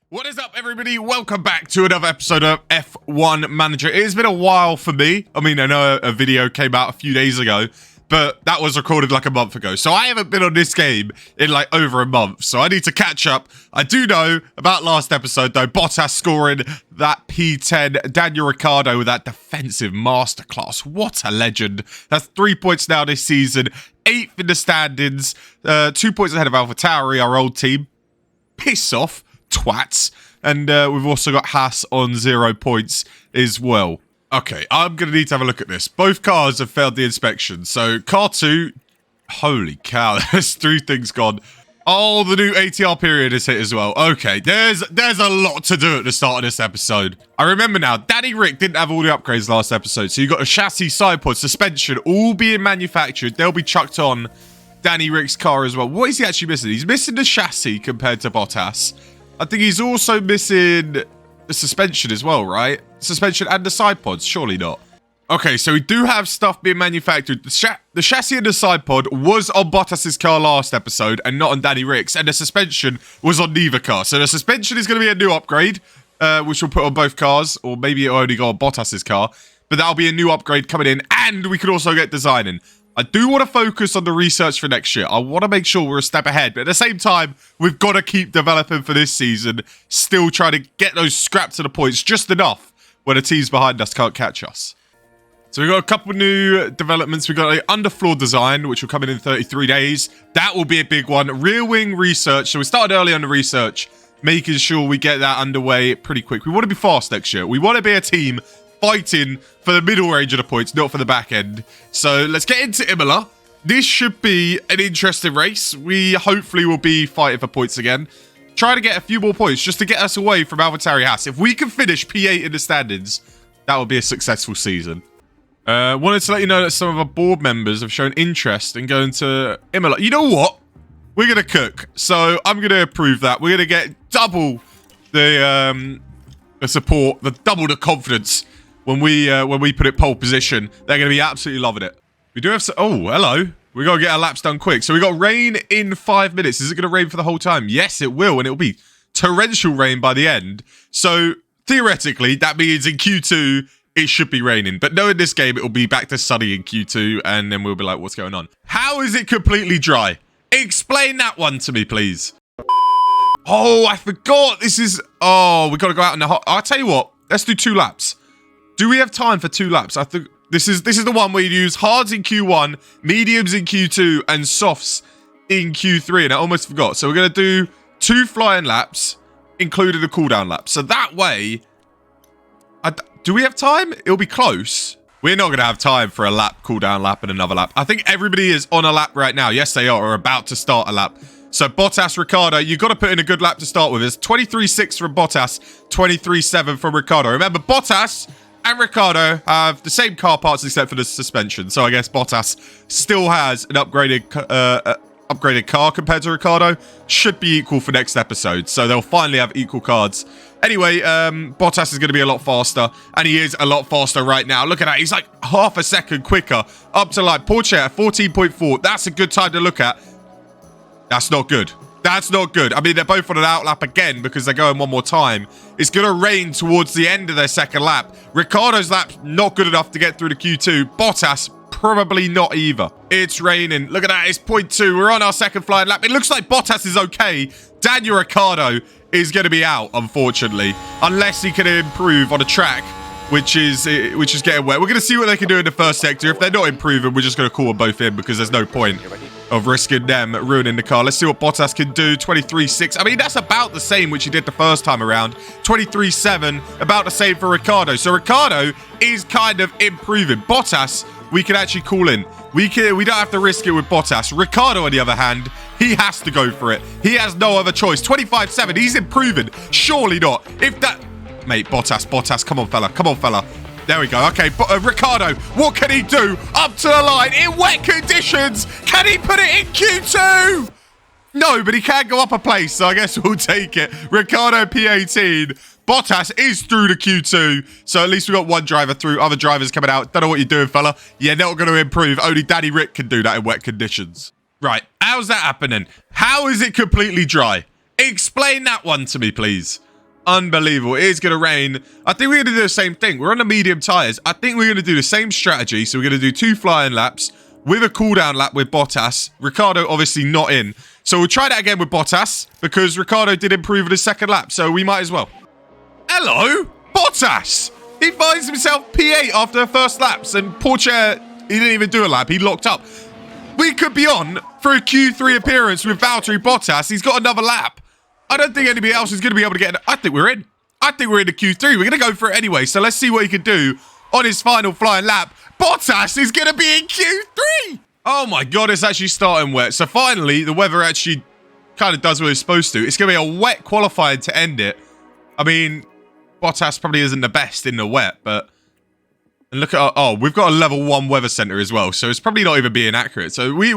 What is up, everybody? Welcome back to another episode of F1 Manager. It has been a while for me. I mean, I know a video came out a few days ago, but that was recorded like a month ago. So I haven't been on this game in like over a month. So I need to catch up. I do know about last episode, though. Bottas scoring that P10. Daniel Ricciardo with that defensive masterclass. What a legend. That's 3 points now this season. 8th in the standings. 2 points ahead of AlphaTauri, our old team. Piss off, twats. And we've also got Haas on 0 points as well. Okay, I'm going to need to have a look at this. Both cars have failed the inspection. So car 2, holy cow, there's 3 things gone. Oh, the new ATR period is hit as well. Okay, there's a lot to do at the start of this episode. I remember now, Danny Rick didn't have all the upgrades last episode. So you got a chassis, side pod, suspension, all being manufactured. They'll be chucked on Danny Rick's car as well. What is he actually missing? He's missing the chassis compared to Bottas. I think he's also missing the suspension as well, right? Suspension and the side pods, surely not. Okay, so we do have stuff being manufactured. The chassis and the side pod was on Bottas's car last episode and not on Danny Rick's, and the suspension was on neither car. So the suspension is going to be a new upgrade, which we'll put on both cars, or maybe it'll only go on Bottas's car, but that'll be a new upgrade coming in, and we could also get designing. I do want to focus on the research for next year. I want to make sure we're a step ahead. But at the same time, we've got to keep developing for this season. Still trying to get those scraps to the points just enough when the teams behind us can't catch us. So we've got a couple new developments. We've got an underfloor design, which will come in 33 days. That will be a big one. Rear wing research. So we started early on the research, making sure we get that underway pretty quick. We want to be fast next year. We want to be a team fighting for the middle range of the points, not for the back end. So let's get into Imola. This should be an interesting race. We hopefully will be fighting for points again. Try to get a few more points just to get us away from AlphaTauri Haas. If we can finish P8 in the standings, that would be a successful season. Wanted to let you know that some of our board members have shown interest in going to Imola. You know what? We're going to cook. So I'm going to approve that. We're going to get double the support, double the confidence. When we put it pole position, they're going to be absolutely loving it. We do have some... Oh, hello. We got to get our laps done quick. So we got rain in 5 minutes. Is it going to rain for the whole time? Yes, it will. And it'll be torrential rain by the end. So theoretically, that means in Q2, it should be raining. But no, in this game, it will be back to sunny in Q2. And then we'll be like, what's going on? How is it completely dry? Explain that one to me, please. Oh, I forgot. This is... Oh, we got to go out in the hot... I'll tell you what. Let's do 2 laps. Do we have time for 2 laps? I think this is the one where you use hards in Q1, mediums in Q2, and softs in Q3. And I almost forgot. So we're going to do 2 flying laps, including a cooldown lap. So that way, do we have time? It'll be close. We're not going to have time for a lap, cooldown lap, and another lap. I think everybody is on a lap right now. Yes, they are, or about to start a lap. So Bottas, Ricciardo, you've got to put in a good lap to start with. It's 23.6 from Bottas, 23.7 from Ricciardo. Remember, Bottas and Ricciardo have the same car parts except for the suspension. So I guess Bottas still has an upgraded car compared to Ricciardo. Should be equal for next episode. So they'll finally have equal cards. Anyway, Bottas is going to be a lot faster. And he is a lot faster right now. Look at that. He's like half a second quicker. Up to like Porsche at 14.4. That's a good time to look at. That's not good. That's not good. I mean, they're both on an outlap again because they're going one more time. It's going to rain towards the end of their second lap. Ricciardo's lap's not good enough to get through the Q2. Bottas, probably not either. It's raining. Look at that. It's 0.2. We're on our second flying lap. It looks like Bottas is okay. Daniel Ricciardo is going to be out, unfortunately, unless he can improve on a track, which is getting wet. We're going to see what they can do in the first sector. If they're not improving, we're just going to call them both in because there's no point of risking them ruining the car. Let's see what Bottas can do. 23.6. I mean, that's about the same which he did the first time around. 23.7, about the same for Ricciardo. So Ricciardo is kind of improving. Bottas, we can actually call in. We don't have to risk it with Bottas. Ricciardo, on the other hand, he has to go for it. He has no other choice. 25.7, he's improving. Surely not. If that... Mate, Bottas, come on, fella. Come on, fella. There we go. Okay, Ricciardo, what can he do? Up to the line in wet conditions. Can he put it in Q2? No, but he can go up a place, so I guess we'll take it. Ricciardo P18. Bottas is through to Q2, so at least we got one driver through. Other drivers coming out. Don't know what you're doing, fella. You're not going to improve. Only Danny Rick can do that in wet conditions. Right, how's that happening? How is it completely dry? Explain that one to me, please. Unbelievable. It is going to rain. I think we're going to do the same thing. We're on the medium tyres. I think we're going to do the same strategy. So we're going to do 2 flying laps with a cooldown lap with Bottas. Ricciardo obviously not in. So we'll try that again with Bottas because Ricciardo did improve in his second lap. So we might as well. Hello, Bottas. He finds himself P8 after the first laps. And poor chair, he didn't even do a lap. He locked up. We could be on for a Q3 appearance with Valtteri Bottas. He's got another lap. I don't think anybody else is going to be able to get it. I think we're in. I think we're in the Q3. We're going to go for it anyway. So let's see what he can do on his final flying lap. Bottas is going to be in Q3. Oh my God, it's actually starting wet. So finally, the weather actually kind of does what it's supposed to. It's going to be a wet qualifying to end it. I mean, Bottas probably isn't the best in the wet, but... And look at our, we've got a level 1 weather center as well, so it's probably not even being accurate. So we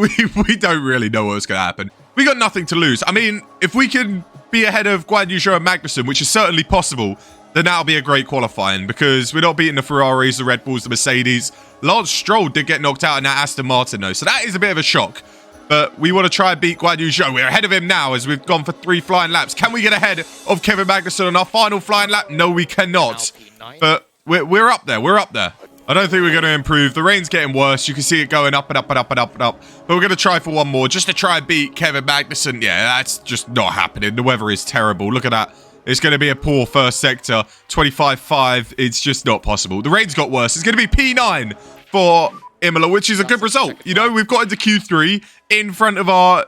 don't really know what's going to happen. We got nothing to lose. I mean, if we can be ahead of Guan Yu Zhou and Magnussen, which is certainly possible, then that'll be a great qualifying because we're not beating the Ferraris, the Red Bulls, the Mercedes. Lance Stroll did get knocked out in that Aston Martin though, so that is a bit of a shock. But we want to try and beat Guan Yu Zhou. We're ahead of him now as we've gone for 3 flying laps. Can we get ahead of Kevin Magnussen on our final flying lap? No, we cannot. But we're up there. We're up there. I don't think we're going to improve. The rain's getting worse. You can see it going up and up and up and up and up. But we're going to try for one more just to try and beat Kevin Magnussen. Yeah, that's just not happening. The weather is terrible. Look at that. It's going to be a poor first sector. 25.5. It's just not possible. The rain's got worse. It's going to be P9 for Imola, which is a good result. You know, we've got into Q3 in front of our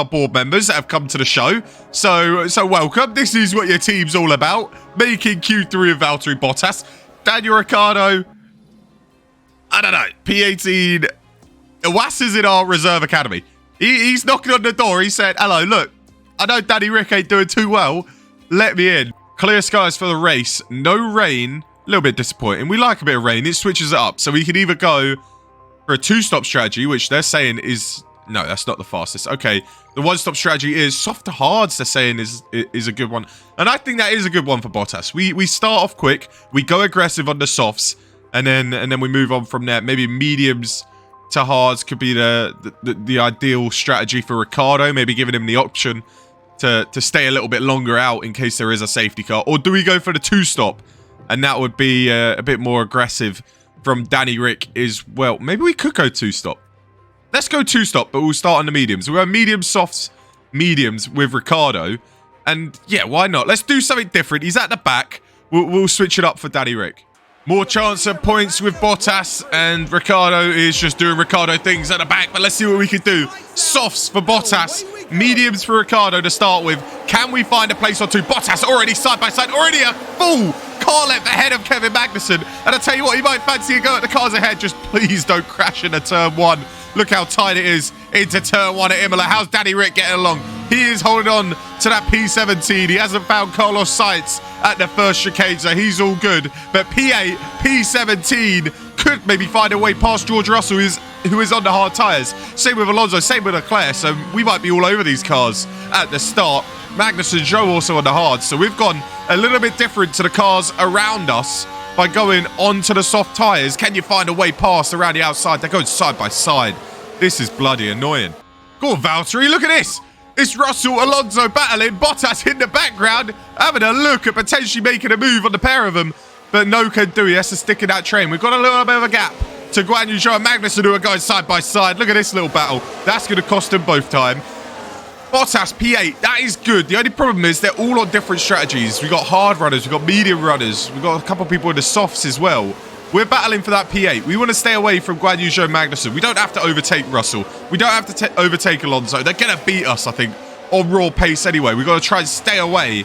board members that have come to the show. So welcome. This is what your team's all about. Making Q3 of Valtteri Bottas. Daniel Ricciardo. I don't know. P18. Iwas is in our reserve academy. He's knocking on the door. He said, hello, look. I know Danny Rick ain't doing too well. Let me in. Clear skies for the race. No rain. A little bit disappointing. We like a bit of rain. It switches it up. So we can either go for a 2-stop strategy, which they're saying is... No, that's not the fastest. Okay. The 1-stop strategy is soft to hards, they're saying is a good one. And I think that is a good one for Bottas. We start off quick. We go aggressive on the softs. And then we move on from there. Maybe mediums to hards could be the ideal strategy for Ricciardo. Maybe giving him the option to stay a little bit longer out in case there is a safety car. Or do we go for the 2-stop? And that would be a bit more aggressive from Danny Rick as well. Maybe we could go 2-stop. Let's go 2-stop, but we'll start on the mediums. We'll go medium softs, mediums with Ricciardo. And yeah, why not? Let's do something different. He's at the back. We'll switch it up for Danny Rick. More chance of points with Bottas, and Ricciardo is just doing Ricciardo things at the back, but let's see what we can do. Softs for Bottas, mediums for Ricciardo to start with. Can we find a place or two? Bottas already side by side, already a full car length ahead of Kevin Magnussen. And I tell you what, he might fancy a go at the cars ahead. Just please don't crash into turn 1. Look how tight it is into turn 1 at Imola. How's Danny Rick getting along? He is holding on to that P17. He hasn't found Carlos Sainz at the first chicane, so he's all good. But P8, P17 could maybe find a way past George Russell, who is on the hard tyres. Same with Alonso, same with Leclerc, so we might be all over these cars at the start. Magnussen and Zhou also on the hard, so we've gone a little bit different to the cars around us by going onto the soft tyres. Can you find a way past around the outside? They're going side by side. This is bloody annoying. Go on, Valtteri, look at this. It's Russell, Alonso battling, Bottas in the background, having a look at potentially making a move on the pair of them. But no can do. He has to stick in that train. We've got a little bit of a gap to Guan Yu Zhou and Magnussen, who are going side by side. Look at this little battle. That's going to cost them both time. Bottas, P8. That is good. The only problem is they're all on different strategies. We've got hard runners. We've got medium runners. We've got a couple of people in the softs as well. We're battling for that P8. We want to stay away from Guan Yu Zhou and Magnussen. We don't have to overtake Russell. We don't have to overtake Alonso. They're going to beat us, I think, on raw pace anyway. We've got to try and stay away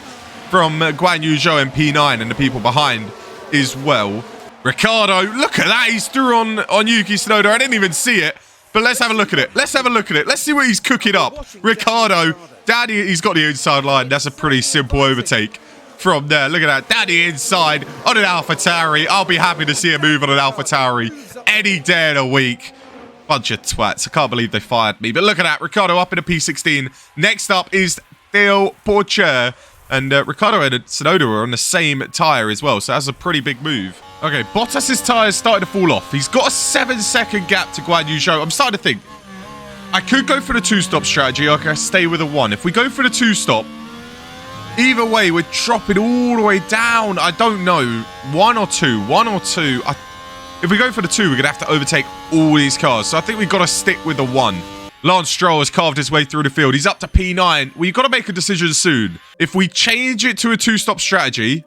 from Guan Yu Zhou and P9 and the people behind as well. Ricciardo, look at that. He's through on Yuki Tsunoda. I didn't even see it. But let's have a look at it. Let's have a look at it. Let's see what he's cooking up. Ricciardo, Daddy, he's got the inside line. That's a pretty simple overtake from there. Look at that. Daddy inside on an Alfa Tauri. I'll be happy to see a move on an Alfa Tauri any day of the week. Bunch of twats. I can't believe they fired me. But look at that. Ricciardo up in a P16. Next up is Theo Porcher. And Ricciardo and Tsunoda are on the same tyre as well. So that's a pretty big move. Okay, Bottas' tyres started to fall off. He's got a 7-second gap to Guan Yu Zhou. I'm starting to think, I could go for the 2-stop strategy, or I can stay with a 1. If we go for the 2-stop, Either way, we're dropping all the way down. I don't know. One or two. If we go for the 2, we're going to have to overtake all these cars. So I think we've got to stick with the 1. Lance Stroll has carved his way through the field. He's up to P9. We've got to make a decision soon. If we change it to a 2-stop strategy,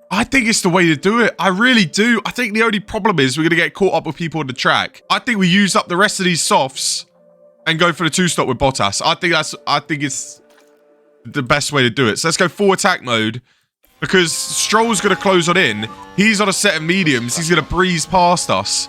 I think it's the way to do it. I really do. I think the only problem is we're going to get caught up with people on the track. I think we use up the rest of these softs and go for the 2-stop with Bottas. I think it's the best way to do it. So let's go full attack mode because Stroll's going to close on in. He's on a set of mediums. He's going to breeze past us.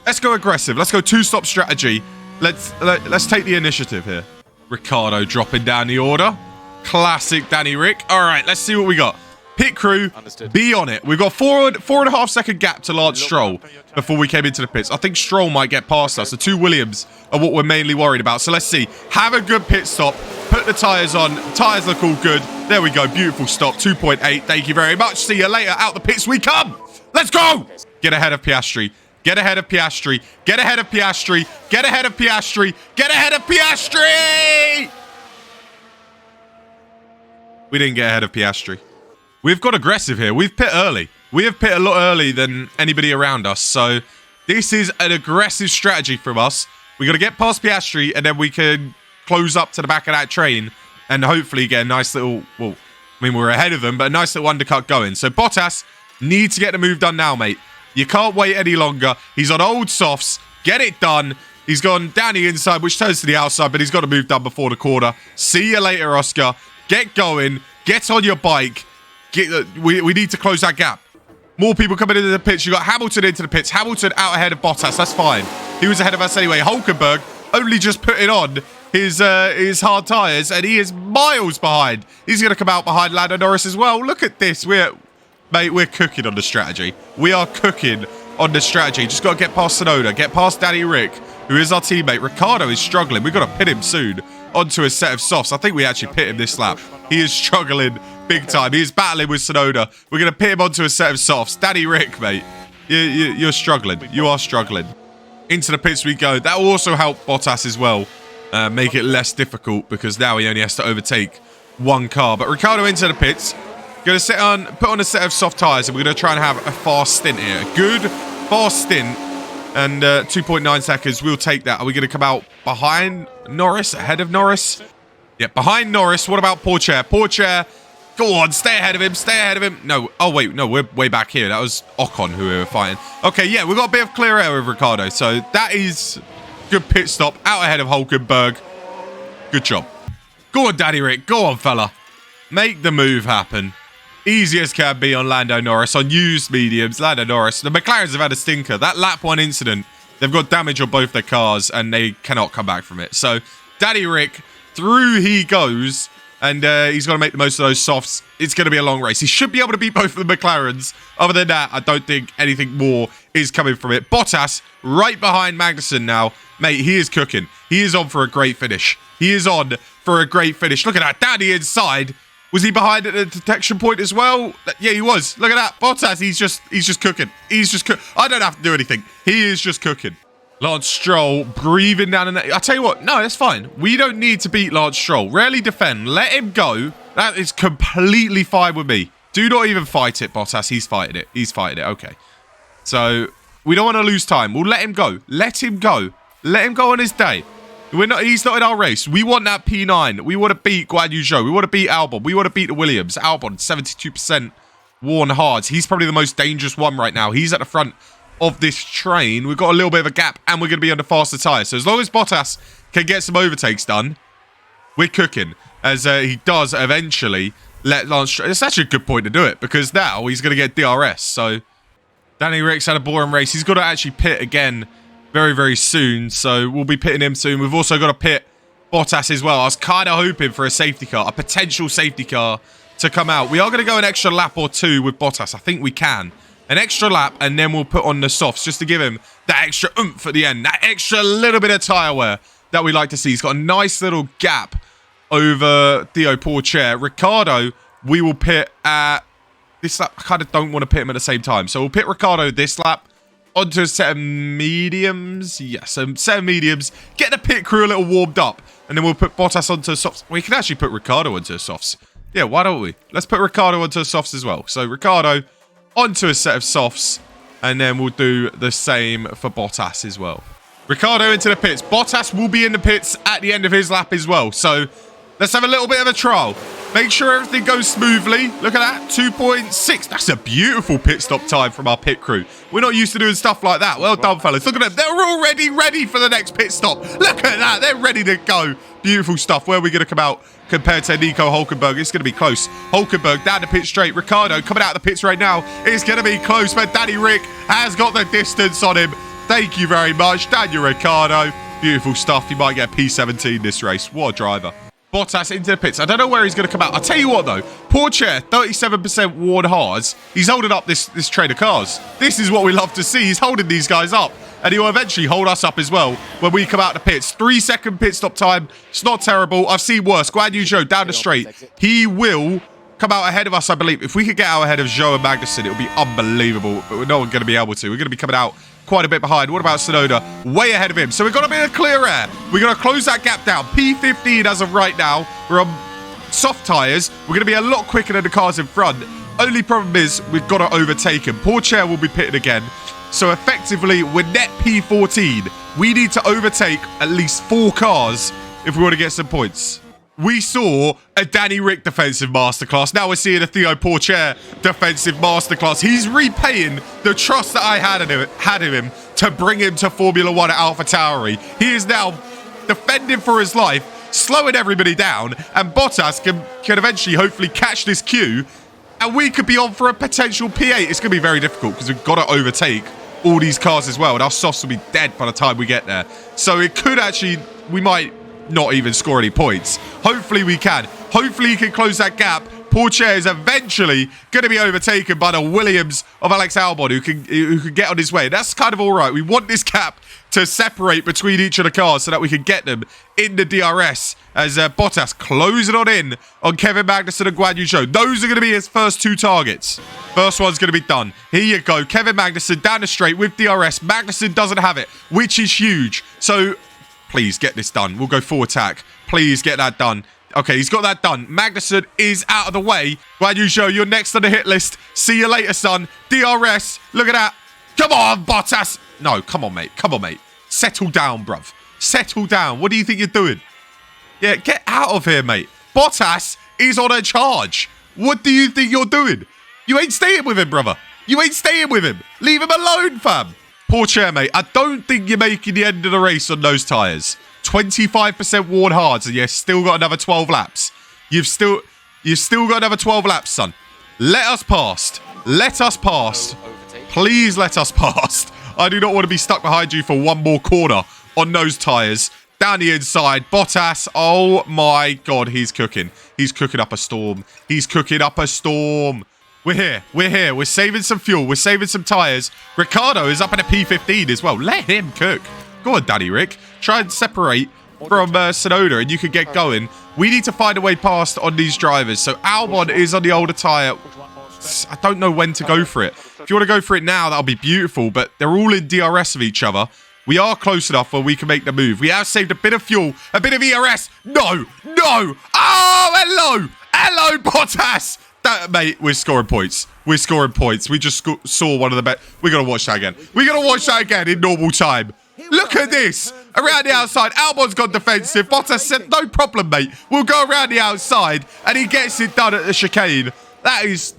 Let's go aggressive. Let's go 2-stop strategy. Let's take the initiative here. Ricciardo dropping down the order. Classic Danny Rick. All right, let's see what we got. Pit crew, understood. Be on it. We've got 4.5 second gap to Lance Stroll before we came into the pits. I think Stroll might get past us. The 2 Williams are what we're mainly worried about. So let's see. Have a good pit stop. Put the tyres on. Tyres look all good. There we go. Beautiful stop. 2.8. Thank you very much. See you later. Out the pits we come. Let's go. Get ahead of Piastri. Get ahead of Piastri. Get ahead of Piastri. Get ahead of Piastri. Get ahead of Piastri. We didn't get ahead of Piastri. We've got aggressive here. We've pit early. We have pit a lot early than anybody around us. So this is an aggressive strategy from us. We got to get past Piastri and then we can close up to the back of that train and hopefully get a nice little, well, I mean, we're ahead of them, but a nice little undercut going. So Bottas needs to get the move done now, mate. You can't wait any longer. He's on old softs. Get it done. He's gone down the inside, which turns to the outside, but he's got to move done before the corner. See you later, Oscar. Get going. Get on your bike. We need to close that gap. More people coming into the pits. You got Hamilton into the pits. Hamilton out ahead of Bottas. That's fine. He was ahead of us anyway. Hulkenberg only just putting on his hard tyres, and he is miles behind. He's going to come out behind Lando Norris as well. Look at this. We're cooking on the strategy. We are cooking on the strategy. Just got to get past Tsunoda. Get past Danny Rick, who is our teammate. Ricciardo is struggling. We've got to pit him soon onto a set of softs. I think we actually pit him this lap. He is struggling big time. He is battling with Tsunoda. We're going to pit him onto a set of softs. Danny Rick, mate, you're struggling. You are struggling. Into the pits we go. That will also help Bottas as well. Make it less difficult because now he only has to overtake one car. But Ricciardo into the pits. Going to put on a set of soft tyres and we're going to try and have a fast stint here. A good, fast stint. And 2.9 seconds. We'll take that. Are we going to come out behind Norris? Ahead of Norris? Yeah, behind Norris. What about Pourchaire? Pourchaire. Go on, stay ahead of him, stay ahead of him. No, oh wait, no, we're way back here. That was Ocon who we were fighting. Okay, yeah, we've got a bit of clear air with Ricciardo. So that is good pit stop. Out ahead of Hulkenberg. Good job. Go on, Daddy Rick. Go on, fella. Make the move happen. Easy as can be on Lando Norris, on used mediums. Lando Norris. The McLarens have had a stinker. That lap 1 incident, they've got damage on both their cars and they cannot come back from it. So Daddy Rick, through he goes. And he's got to make the most of those softs. It's going to be a long race. He should be able to beat both of the McLarens. Other than that, I don't think anything more is coming from it. Bottas right behind Magnussen now. Mate, he is cooking. He is on for a great finish. He is on for a great finish. Look at that. Down the inside. Was he behind at the detection point as well? Yeah, he was. Look at that. Bottas, he's just cooking. He's just cooking. I don't have to do anything. He is just cooking. Lance Stroll breathing down in the... I tell you what, no, that's fine. We don't need to beat Lance Stroll. Rarely defend. Let him go. That is completely fine with me. Do not even fight it, Bottas. He's fighting it. He's fighting it. Okay. So, we don't want to lose time. We'll let him go. Let him go. Let him go on his day. He's not in our race. We want that P9. We want to beat Guan Yu Zhou. We want to beat Albon. We want to beat the Williams. Albon, 72% worn hards. He's probably the most dangerous one right now. He's at the front of this train. We've got a little bit of a gap and we're going to be under faster tyres. So as long as Bottas can get some overtakes done, we're cooking. As he does eventually let Lance... It's actually a good point to do it because now he's going to get DRS. So Danny Rick's had a boring race. He's got to actually pit again very, very soon. So we'll be pitting him soon. We've also got to pit Bottas as well. I was kind of hoping for a safety car, a potential safety car to come out. We are going to go an extra lap or two with Bottas. I think we can. An extra lap, and then we'll put on the softs just to give him that extra oomph at the end. That extra little bit of tyre wear that we like to see. He's got a nice little gap over Theo Pourchaire. Ricciardo, we will pit at this lap. I kind of don't want to pit him at the same time. So we'll pit Ricciardo this lap onto a set of mediums. Yes, a set of mediums. Get the pit crew a little warmed up, and then we'll put Bottas onto softs. We can actually put Ricciardo onto softs. Yeah, why don't we? Let's put Ricciardo onto softs as well. So Ricciardo onto a set of softs, and then we'll do the same for Bottas as well. Ricciardo into the pits. Bottas will be in the pits at the end of his lap as well. So let's have a little bit of a trial. Make sure everything goes smoothly. Look at that, 2.6. That's a beautiful pit stop time from our pit crew. We're not used to doing stuff like that. Well done, fellas. Look at them. They're already ready for the next pit stop. Look at that. They're ready to go. Beautiful stuff. Where are we going to come out compared to Nico Hulkenberg? It's going to be close. Hulkenberg down the pit straight. Ricciardo coming out of the pits right now. It's going to be close, but Danny Rick has got the distance on him. Thank you very much, Daniel Ricciardo. Beautiful stuff. He might get a P17 this race. What a driver. Bottas into the pits. I don't know where he's going to come out. I'll tell you what, though. Poor chair, 37% worn hards. He's holding up this train of cars. This is what we love to see. He's holding these guys up. And he will eventually hold us up as well when we come out the pits. 3-second pit stop time. It's not terrible. I've seen worse. Guan Yu Zhou down the straight. He will come out ahead of us, I believe. If we could get out ahead of Zhou and Magnussen, it would be unbelievable. But we're not going to be able to. We're going to be coming out quite a bit behind. What about Tsunoda? Way ahead of him. So we've got a bit of clear air. We're going to close that gap down. P15 as of right now. We're on soft tyres. We're going to be a lot quicker than the cars in front. Only problem is we've got to overtake him. Poor chair will be pitted again. So effectively, we're net P14. We need to overtake at least 4 cars if we want to get some points. We saw a Danny Rick defensive masterclass. Now we're seeing a Theo Pourchaire defensive masterclass. He's repaying the trust that I had in him to bring him to Formula 1 at Alfa Tauri. He is now defending for his life, slowing everybody down, and Bottas can eventually, hopefully, catch this queue, and we could be on for a potential P8. It's going to be very difficult because we've got to overtake all these cars as well, and our softs will be dead by the time we get there. So it could actually, we might not even score any points. Hopefully we can. Hopefully he can close that gap. Pourchaire is eventually going to be overtaken by the Williams of Alex Albon, who can get on his way. That's kind of all right. We want this gap to separate between each of the cars so that we can get them in the DRS as Bottas closing on Kevin Magnussen and Guan Yu Zhou. Those are going to be his first 2 targets. First one's going to be done. Here you go. Kevin Magnussen down the straight with DRS. Magnussen doesn't have it, which is huge. So please get this done. We'll go full attack. Please get that done. Okay, he's got that done. Magnussen is out of the way. Guan Yu Zhou, you're next on the hit list. See you later, son. DRS. Look at that. Come on, Bottas. No, come on, mate. Come on, mate. Settle down, bruv. Settle down. What do you think you're doing? Yeah, get out of here, mate. Bottas is on a charge. What do you think you're doing? You ain't staying with him, brother. You ain't staying with him. Leave him alone, fam. Pourchaire, mate. I don't think you're making the end of the race on those tyres. 25% worn hards, and you've still got another 12 laps. You've still got another 12 laps, son. Let us past. Let us past. Please let us past. I do not want to be stuck behind you for one more corner on those tyres. Down the inside, Bottas. Oh my God, he's cooking. He's cooking up a storm. He's cooking up a storm. We're here. We're here. We're saving some fuel. We're saving some tyres. Ricciardo is up in a P15 as well. Let him cook. Go on, Danny Rick. Try and separate from Tsunoda and you can get going. We need to find a way past on these drivers. So Albon is on the older tyre. I don't know when to go for it. If you want to go for it now, that'll be beautiful. But they're all in DRS of each other. We are close enough where we can make the move. We have saved a bit of fuel, a bit of ERS. No, no. Oh, hello. Hello, Bottas. Mate, we're scoring points. We're scoring points. We just saw one of the best. We're going to watch that again. We're going to watch that again in normal time. Look at this. Around the outside. Albon's gone defensive. Bottas said, no problem, mate. We'll go around the outside. And he gets it done at the chicane. That is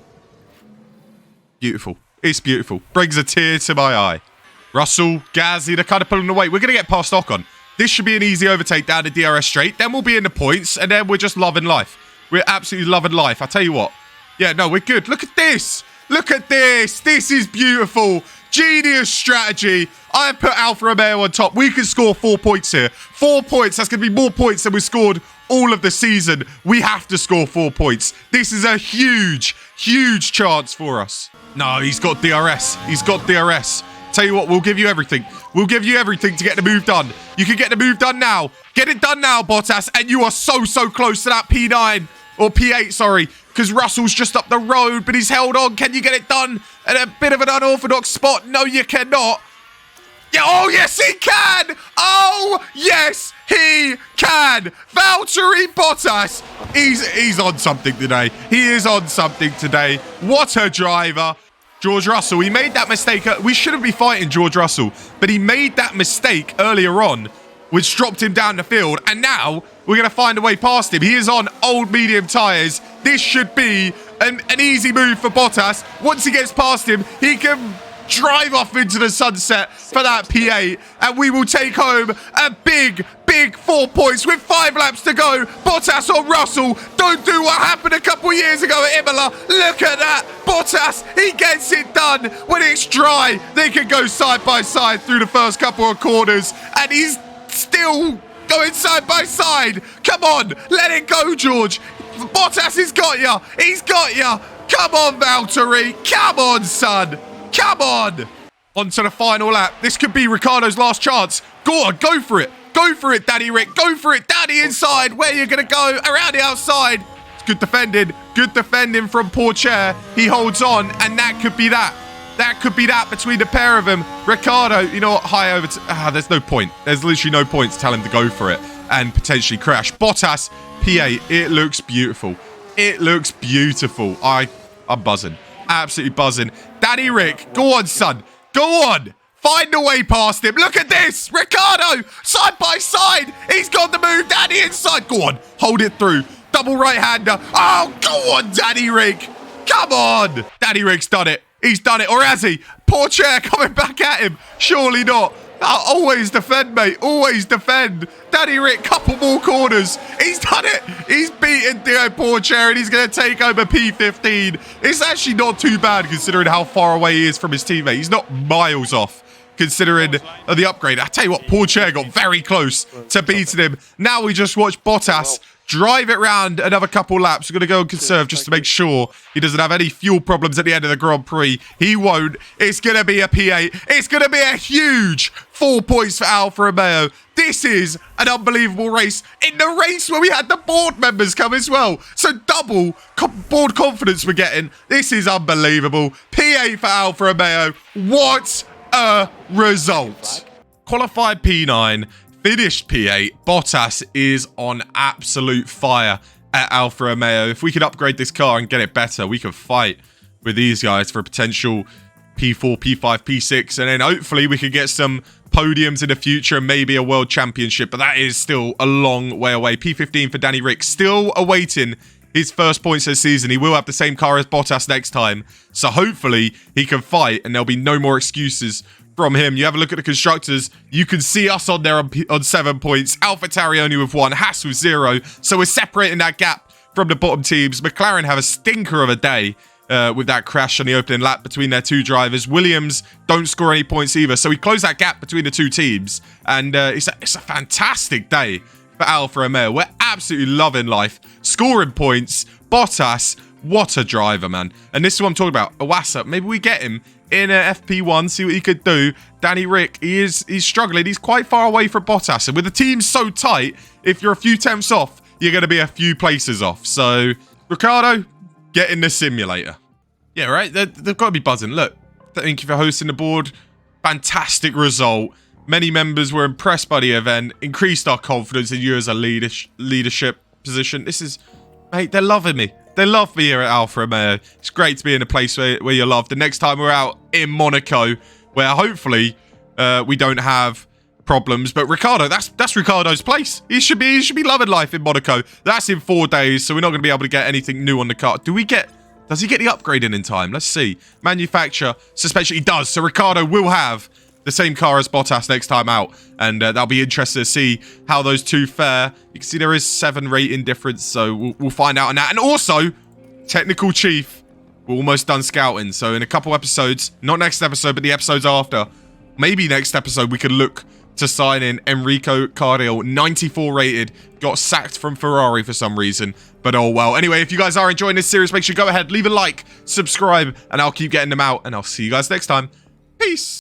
beautiful. It's beautiful. Brings a tear to my eye. Russell, Gasly, they're kind of pulling away. We're going to get past Ocon. This should be an easy overtake down the DRS straight. Then we'll be in the points. And then we're just loving life. We're absolutely loving life. I tell you what. Yeah, no, we're good. Look at this. Look at this. This is beautiful. Genius strategy. I put Alfa Romeo on top. We can score 4 points here. 4 points. That's going to be more points than we scored all of the season. We have to score 4 points. This is a huge, huge chance for us. No, he's got DRS. He's got DRS. Tell you what, we'll give you everything. We'll give you everything to get the move done. You can get the move done now. Get it done now, Bottas. And you are so, so close to that P9. Or P8, sorry. Because Russell's just up the road, but he's held on. Can you get it done at a bit of an unorthodox spot? No, you cannot. Yeah, oh, yes, he can. Oh, yes, he can. Valtteri Bottas. He's on something today. He is on something today. What a driver. George Russell, he made that mistake. We shouldn't be fighting George Russell, but he made that mistake earlier on, which dropped him down the field. And now we're going to find a way past him. He is on old medium tyres. This should be an easy move for Bottas. Once he gets past him, he can drive off into the sunset for that P8, and we will take home a big 4 points with 5 laps to go. Bottas or Russell, don't do what happened a couple years ago at Imola. Look at that. Bottas, he gets it done. When it's dry, they can go side by side through the first couple of corners, and he's still going side by side. Come on, let it go, George. Bottas has got ya. He's got ya. Come on, Valtteri. Come on, son. Come on! On to the final lap. This could be Ricciardo's last chance. Go on, go for it. Go for it, Daddy Rick. Go for it, Daddy inside. Where are you going to go? Around the outside. It's good defending. Good defending from Pourchaire. He holds on, and that could be that. That could be that between the pair of them. Ricciardo, you know what? High over to... there's no point. There's literally no point to tell him to go for it and potentially crash. Bottas, P8. It looks beautiful. It looks beautiful. I'm buzzing. Absolutely buzzing. Daddy Rick, go on, son. Go on. Find a way past him. Look at this. Ricciardo, side by side. He's got the move. Daddy inside. Go on. Hold it through. Double right-hander. Oh, go on, Daddy Rick. Come on. Daddy Rick's done it. He's done it. Or has he? Pourchaire coming back at him. Surely not. Always defend, mate. Always defend. Daddy Rick, couple more corners. He's done it. He's beaten Pourchaire, and he's going to take over P15. It's actually not too bad considering how far away he is from his teammate. He's not miles off considering the upgrade. I tell you what, Pourchaire got very close to beating him. Now we just watch Bottas drive it round another couple laps. We're going to go and conserve just to make sure he doesn't have any fuel problems at the end of the Grand Prix. He won't. It's going to be a P8. It's going to be a huge 4 points for Alfa Romeo. This is an unbelievable race. In the race where we had the board members come as well. So double board confidence we're getting. This is unbelievable. P8 for Alfa Romeo. What a result. Qualified P9. Finished P8. Bottas is on absolute fire at Alfa Romeo. If we could upgrade this car and get it better, we could fight with these guys for a potential P4, P5, P6, and then hopefully we could get some podiums in the future and maybe a world championship, but that is still a long way away. P15 for Danny Rick, still awaiting his first points this season. He will have the same car as Bottas next time, so hopefully he can fight and there'll be no more excuses from him. You have a look at the constructors, you can see us on there on 7 points. AlphaTauri only with 1, Haas with 0, so we're separating that gap from the bottom teams. McLaren have a stinker of a day with that crash on the opening lap between their two drivers. Williams don't score any points either, so we close that gap between the two teams, and it's a fantastic day for Alfa Romeo. We're absolutely loving life, scoring points. Bottas, what a driver, man. And this is what I'm talking about. Iwasa, maybe we get him in a FP1, see what he could do. Danny Rick, he's struggling. He's quite far away from Bottas, and with the team so tight, if you're a few tenths off, you're going to be a few places off. So, Ricciardo, get in the simulator. Yeah, right? They've got to be buzzing. Look, thank you for hosting the board. Fantastic result. Many members were impressed by the event. Increased our confidence in you as a leadership position. This is, mate, they're loving me. They love me here at Alfa Romeo. It's great to be in a place where you're loved. The next time we're out in Monaco, where hopefully we don't have problems. But Ricciardo, that's Ricciardo's place. He should be loving life in Monaco. That's in 4 days, so we're not going to be able to get anything new on the car. Does he get the upgrade in time? Let's see. Manufacturer, suspension, he does. So Ricciardo will have the same car as Bottas next time out, and that'll be interesting to see how those two fare. You can see there is 7 rating difference, so we'll find out on that. And also, Technical Chief, we're almost done scouting, so in a couple episodes, not next episode, but the episodes after, maybe next episode, we could look to sign in Enrico Cardiel, 94 rated, got sacked from Ferrari for some reason, but oh well. Anyway, if you guys are enjoying this series, make sure you go ahead, leave a like, subscribe, and I'll keep getting them out, and I'll see you guys next time. Peace.